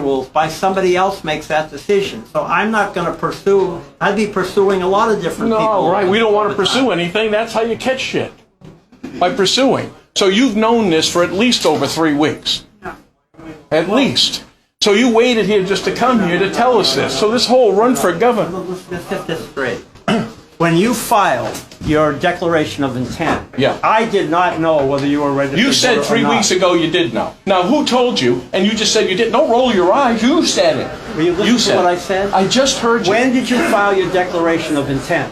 individuals by somebody else makes that decision. So I'm not going to pursue, I'd be pursuing a lot of different people. No, right, we don't want to pursue anything. That's how you catch shit, by pursuing. So you've known this for at least over 3 weeks. At least. So you waited here just to come here to tell us this. So this whole run for governor. Let's get this straight. When you filed your declaration of intent, Yeah. I did not know whether you were registered. You said voter or 3 not. weeks ago you did know. Now, who told you? And you just said you didn't. Don't roll your eyes. You said it. Will you listen to what I said? I just heard you. When did you file your declaration of intent?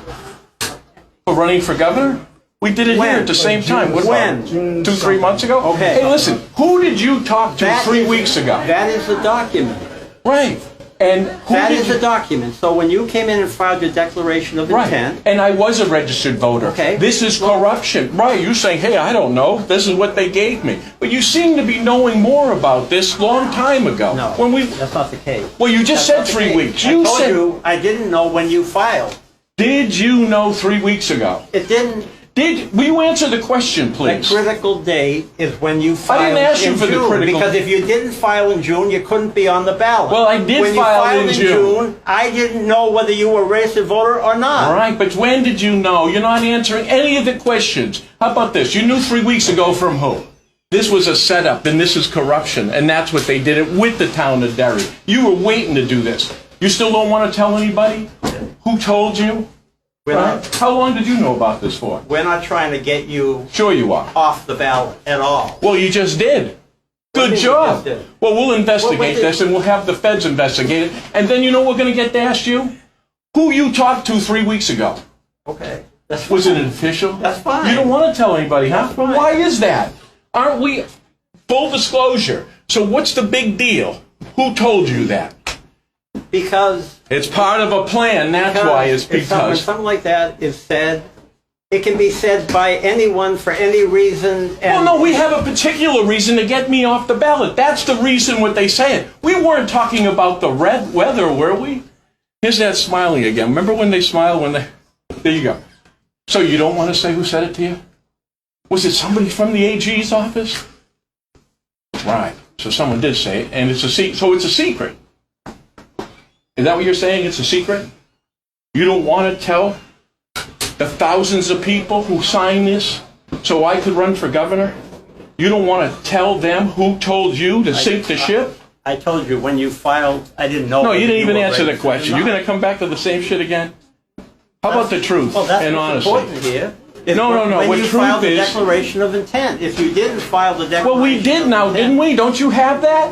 For running for governor? We did it here When? at the same time. What When? about 2-3 months ago? Okay. Hey, listen. Who did you talk to 3 weeks ago? That is the document. Right. And who That did is the document. So when you came in and filed your declaration of intent, And I was a registered voter. Okay. This is corruption. Right, you're saying, hey, I don't know. This is what they gave me. But you seem to be knowing more about this long time ago. no, When we, that's not the case. well, you just That's said not the 3 case. weeks. I You told said, you I didn't know when you filed. did you know 3 weeks ago? It didn't. Will you answer the question, The please? critical date is when you filed didn't ask you in for the June, critical- because if you didn't file in June, you couldn't be on the ballot. Well, I did when file you filed in in June. I didn't know whether you were a registered voter or not. All right, but when did you know? You're not answering any of the questions. How about this? You knew 3 weeks ago from who? This was a setup, and this is corruption, and that's what they did it with the town of Derry. You were waiting to do this. You still don't want to tell anybody? Who told you? Right? How long did you know about this for? We're not trying to get you Sure you are. off the ballot at all. Well, you just did. Good did you job. just did? Well, we'll investigate What did- this, and we'll have the feds investigate it. And then you know we're going to get to ask you? Who you talked to 3 weeks ago? Okay. That's Was it fine. an official? That's fine. You don't want to tell anybody, huh? That's fine. Why is that? Aren't we... Full disclosure. So what's the big deal? Who told you that? Because It's part of a plan, that's why it's if when because... something like that is said, it can be said by anyone for any reason. Well, And no, we have a particular reason to get me off the ballot. That's the reason what they say it. We weren't talking about the red weather, were we? Here's that smiling again. Remember when they smile when they... There you go. So you don't want to say who said it to you? Was it somebody from the AG's office? Right. So someone did say it, and it's a so it's a secret. Is that what you're saying? It's a secret? You don't want to tell the thousands of people who signed this so I could run for governor? You don't want to tell them who told you to sink the ship? I told you when you filed, I didn't know. No, you whether didn't even were answer the registered or question. You're not. going to come back to the same shit again? How about the truth Well, that's and what's honesty? important here. If No. When What you truth filed the is- declaration of intent. If you didn't file the declaration Well, we did of now, intent, didn't we? Don't you have that?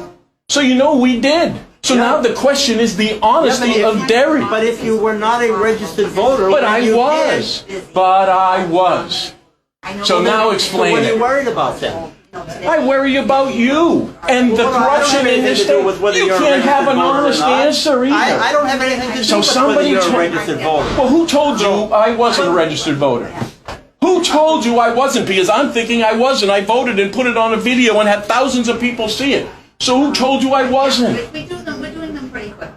So you know we did. So Yeah. now the question is the Yeah, honesty of Derry. But if you were not a registered voter, But when I you was. did, But I was. So now so explain what are you it. worried about then? I worry about you and the Well, I don't have corruption in anything this to do state. with whether You you're a can't have an registered voter or honest not. answer either. I don't have anything to do So with whether somebody you're a tell- registered voter. Well, who told you I wasn't a registered voter? Who told you I wasn't? Because I'm thinking I wasn't. I voted and put it on a video and had thousands of people see it. So who told you I wasn't? We're doing them pretty quickly.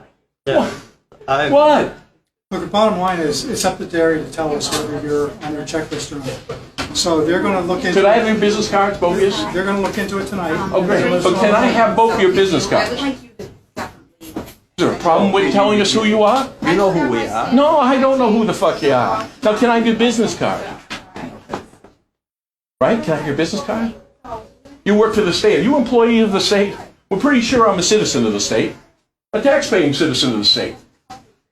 Yeah. I- What? Look, the bottom line is, it's up to Derry to tell us whether you're on their checklist or not. So they're going to look into Could I have it. your business cards, both yours? They're going to look into it tonight. Oh, great. But can I have both your business I cards? would like you to definitely. Is there a problem with telling us who you are? You know who we are. No, I don't know who the fuck you are. Now, can I have your business card? Right? Can I have your business card? You work for the state. Are you an employee of the state? We're pretty sure I'm a citizen of the state. A taxpaying citizen of the state.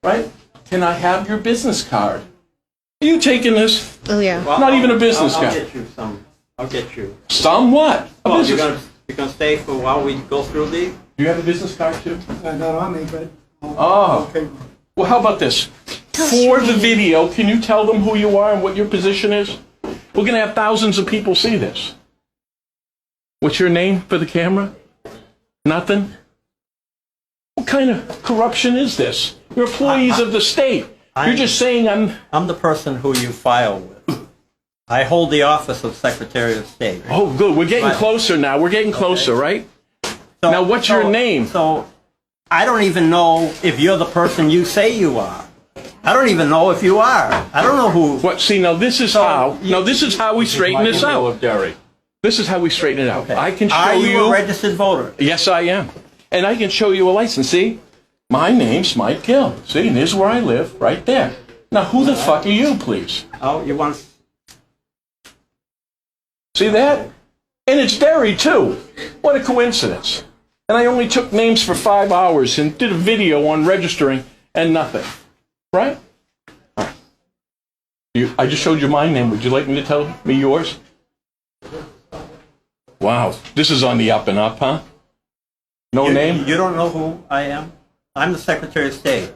Right? Can I have your business card? Are you taking this? Oh, yeah. Well, Not even a business I'll card. get you some. I'll get you. Some what? A Well, business. you're gonna stay for a while we go through these? Do you have a business card too? Not on me, but. Oh. Okay. Well, how about this? For the video, can you tell them who you are and what your position is? We're going to have thousands of people see this. What's your name for the camera? Nothing? What kind of corruption is this? You're employees of the state. You're just saying I'm the person who you file with. I hold the office of Secretary of State. Oh, good. We're getting Right. closer now. We're getting closer, right? So- Now, what's your name? So, I don't even know if you're the person you say you are. I don't even know if you are. I don't know who. What? See, now this is how. Now this is how we straighten this out. This is how we straighten it out. I can show Are you you. a registered voter? Yes, I am. And I can show you a license. See? My name's Mike Gill. See, and this is where I live, right there. Now, who the fuck are you, please? Oh, you want... See that? And it's Derry, too. What a coincidence. And I only took names for 5 hours and did a video on registering and nothing. Right? All right. I just showed you my name. Would you like me to tell me yours? Wow. This is on the up and up, huh? No name? You don't know who I am? I'm the Secretary of State.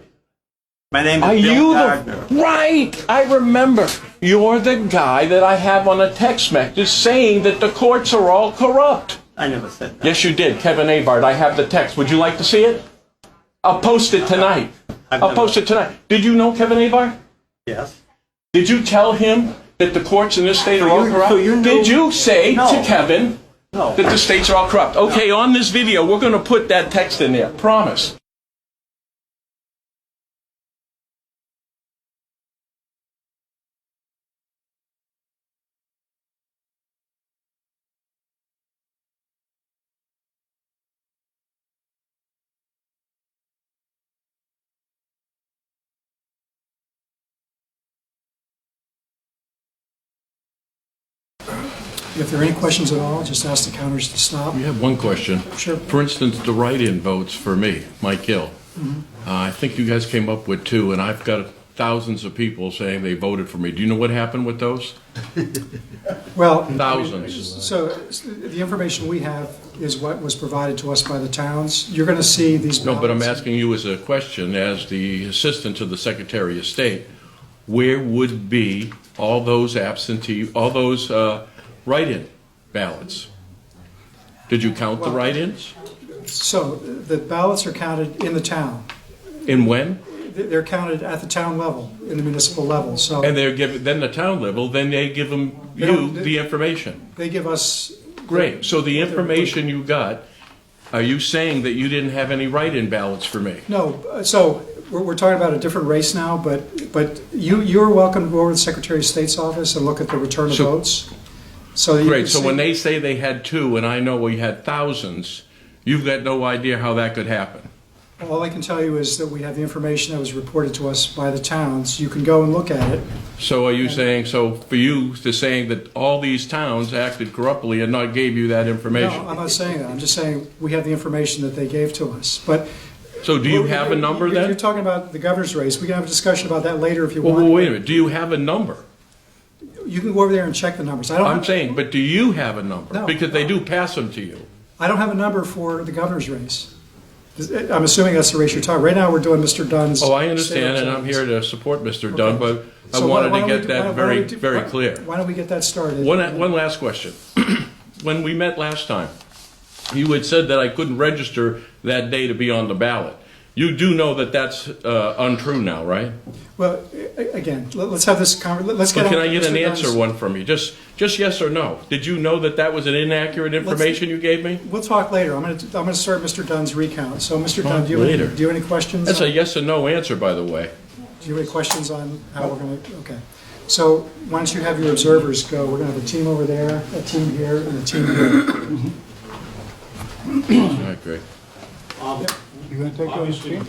My name Are is Bill you Gardner. Right! I remember. You're the guy that I have on a text message saying that the courts are all corrupt. I never said that. Yes, you did, Kevin Abard. I have the text. Would you like to see it? I'll post it tonight. I'll post it tonight. Did you know Kevin Abard? Yes. Did you tell him that the courts in this state are So all you- corrupt? so you knew- Did you say No. to Kevin No. that the states are all corrupt? Okay, on this video, we're going to put that text in there. Promise. If there are any questions at all, just ask the counters to stop. We have one question. Sure. For instance, the write-in votes for me, Mike Hill. I think you guys came up with 2, and I've got thousands of people saying they voted for me. Do you know what happened with those? Well, Thousands. so the information we have is what was provided to us by the towns. You're going to see these No, but I'm ballots. asking you as a question, as the assistant to the Secretary of State, where would be all those absentee, all those write-in ballots? Did you count the write-ins? So the ballots are counted in the town. And when? They're counted at the town level, in the municipal level. So And they're given, then the town level, then they give them They you don't- the information. they give us. Great. So the information you got, are you saying that you didn't have any write-in ballots for me? No, so we're talking about a different race now, but you're welcome to go over to the Secretary of State's office and look at the return of So- votes. So you Great. can So see- when they say they had 2 and I know we had thousands, you've got no idea how that could happen. All I can tell you is that we have the information that was reported to us by the towns. You can go and look at it. So are you saying, so for you to saying that all these towns acted corruptly and not gave you that No, information? I'm not saying that. I'm just saying we have the information that they gave to us. But So do you have a number You're then? talking about the governor's race. We can have a discussion about that later if you Well, want. wait a minute. Do you have a number? You can go over there and check the numbers. I don't. I'm saying, but do you have a number? No. Because they do pass them to you. I don't have a number for the governor's race. I'm assuming that's the race you're talking. Right now, we're doing Mr. Dunn's. Oh, I understand, state and I'm here to support Mr. Dunn, Okay. but I So wanted why to don't we get do- that why don't very, we do- very why- clear. Why don't we get that started? One last question. When we met last time, you had said that I couldn't register that day to be on the ballot. You do know that that's untrue now, right? Well, again, let's have this let's get. But can on I get Mr. an Dunn's- answer one from you? Just yes or no. Did you know that that was an inaccurate information you gave me? We'll talk later. I'm gonna start Mr. Dunn's recount. So, Mr. Dunn, do you later. have any questions? That's a yes or no answer, by the way. Do you have any questions on how we're going to, okay. So once you have your observers go, we're going to have a team over there, a team here, and a team here. All right, great. You gonna take those, Steve?